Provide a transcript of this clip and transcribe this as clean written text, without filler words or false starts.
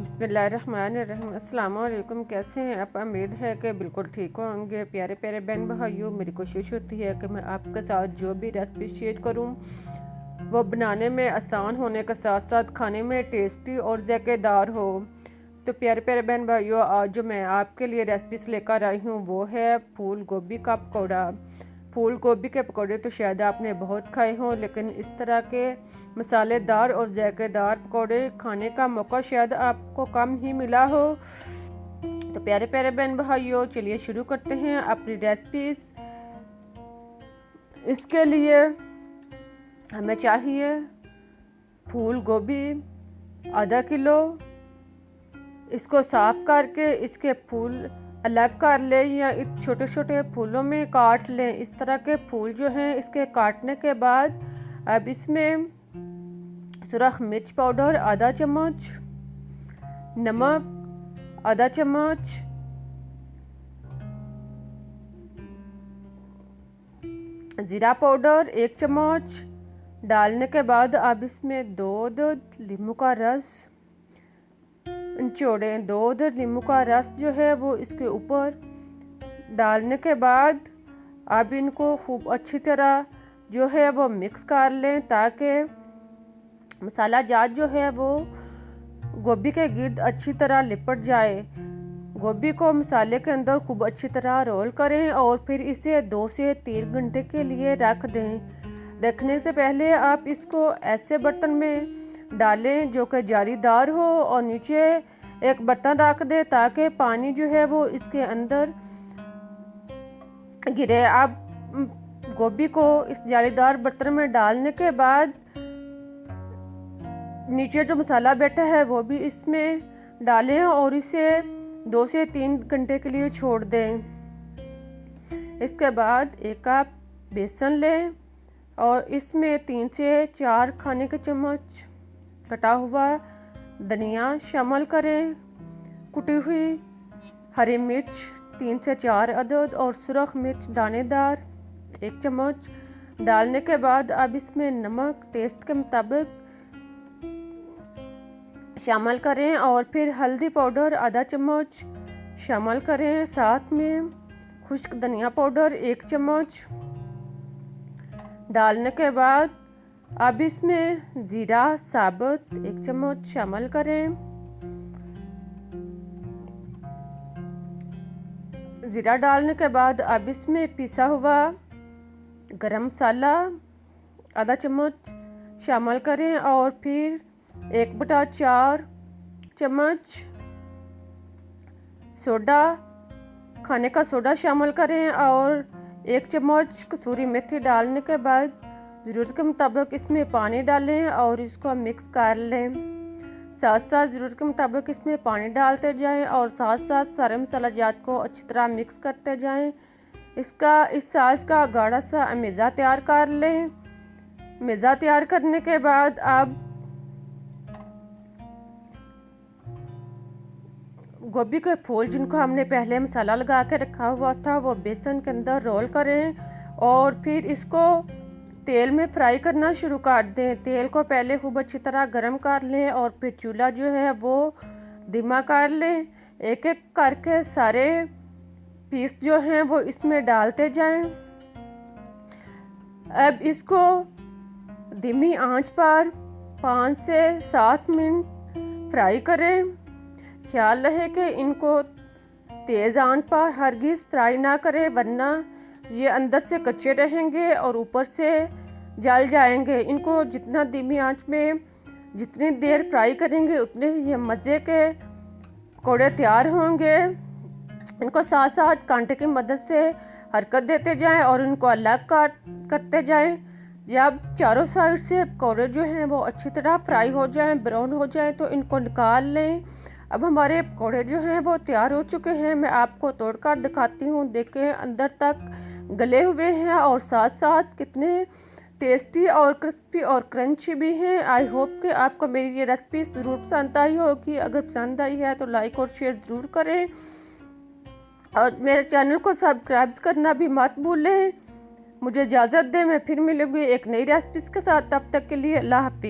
बिस्मिल्लाहिर्रहमानिर्रहीम। अस्सलाम वालेकुम। कैसे हैं आप? उम्मीद है कि बिल्कुल ठीक होंगे। प्यारे प्यारे बहन भाइयों, मेरी कोशिश होती है कि मैं आपके साथ जो भी रेसिपी शेयर करूं वो बनाने में आसान होने के साथ साथ खाने में टेस्टी और ज़ायकेदार हो। तो प्यारे प्यारे बहन भाइयों, आज जो मैं आपके लिए रेसिपीस लेकर आई हूँ वो है फूल गोभी का पकौड़ा। फूल गोभी के पकौड़े तो शायद आपने बहुत खाए हों, लेकिन इस तरह के मसालेदार और ज़ायकेदार पकौड़े खाने का मौका शायद आपको कम ही मिला हो। तो प्यारे प्यारे बहन भाइयों, चलिए शुरू करते हैं अपनी रेसिपीज। इसके लिए हमें चाहिए फूल गोभी आधा किलो। इसको साफ करके इसके फूल अलग कर ले या छोटे छोटे फूलों में काट लें। इस तरह के फूल जो हैं इसके काटने के बाद अब इसमें सुरख मिर्च पाउडर आधा चम्मच, नमक आधा चम्मच, जीरा पाउडर 1 चम्मच डालने के बाद अब इसमें 2 नींबू का रस निचोड़ें। 2 नींबू का रस जो है वो इसके ऊपर डालने के बाद अब इनको खूब अच्छी तरह जो है वो मिक्स कर लें ताकि मसाला जात जो है वो गोभी के गिर्द अच्छी तरह लिपट जाए। गोभी को मसाले के अंदर खूब अच्छी तरह रोल करें और फिर इसे 2 से 3 घंटे के लिए रख दें। रखने से पहले आप इसको ऐसे बर्तन में डालें जो कि जालीदार हो और नीचे एक बर्तन रख दें ताकि पानी जो है वो इसके अंदर गिरे। अब गोभी को इस जालीदार बर्तन में डालने के बाद नीचे जो मसाला बैठा है वो भी इसमें डालें और इसे 2 से 3 घंटे के लिए छोड़ दें। इसके बाद 1 कप बेसन लें और इसमें 3 से 4 खाने के चम्मच कटा हुआ धनिया शामिल करें, कुटी हुई हरी मिर्च 3 से 4 अदद और सुरख मिर्च दानेदार 1 चम्मच डालने के बाद अब इसमें नमक टेस्ट के मुताबिक शामिल करें और फिर हल्दी पाउडर आधा चम्मच शामिल करें। साथ में खुश्क धनिया पाउडर 1 चम्मच डालने के बाद अब इसमें जीरा साबुत 1 चम्मच शामिल करें। जीरा डालने के बाद अब इसमें पिसा हुआ गरम मसाला आधा चम्मच शामिल करें और फिर 1/4 चम्मच सोडा खाने का सोडा शामिल करें और 1 चम्मच कसूरी मेथी डालने के बाद ज़रूरत के मुताबिक इसमें पानी डालें और इसको मिक्स कर लें। साथ साथ ज़रूरत के मुताबिक इसमें पानी डालते जाएं और साथ साथ सारे मसाला जात को अच्छी तरह मिक्स करते जाएं। इस सास का गाढ़ा सा अमेज़ा तैयार कर लें। अमेज़ा तैयार करने के बाद अब गोभी के फूल जिनको हमने पहले मसाला लगा के रखा हुआ था वो बेसन के अंदर रोल करें और फिर इसको तेल में फ्राई करना शुरू कर दें। तेल को पहले खूब अच्छी तरह गर्म कर लें और फिर चूल्हा जो है वो धीमा कर लें। एक एक करके सारे पीस जो हैं वो इसमें डालते जाएं। अब इसको धीमी आंच पर 5 से 7 मिनट फ्राई करें। ख्याल रहे कि इनको तेज़ आंच पर हरगिज़ फ्राई ना करें वरना ये अंदर से कच्चे रहेंगे और ऊपर से जल जाएंगे। इनको जितना धीमी आंच में जितनी देर फ्राई करेंगे उतने ही ये मज़े के पकौड़े तैयार होंगे। इनको साथ साथ कांटे की मदद से हरकत देते जाएं और इनको अलग करते जाएं। जब चारों साइड से पकौड़े जो हैं वो अच्छी तरह फ्राई हो जाएं, ब्राउन हो जाएं, तो इनको निकाल लें। अब हमारे पकौड़े जो हैं वो तैयार हो चुके हैं। मैं आपको तोड़कर दिखाती हूँ। देखें अंदर तक गले हुए हैं और साथ साथ कितने टेस्टी और क्रिस्पी और क्रंची भी हैं। आई होप कि आपको मेरी ये रेसिपी ज़रूर पसंद आई होगी। अगर पसंद आई है तो लाइक और शेयर ज़रूर करें और मेरे चैनल को सब्सक्राइब करना भी मत भूलें। मुझे इजाज़त दें, मैं फिर मिलूँगी एक नई रेसिपी के साथ। तब तक के लिए अल्लाह हाफिज़।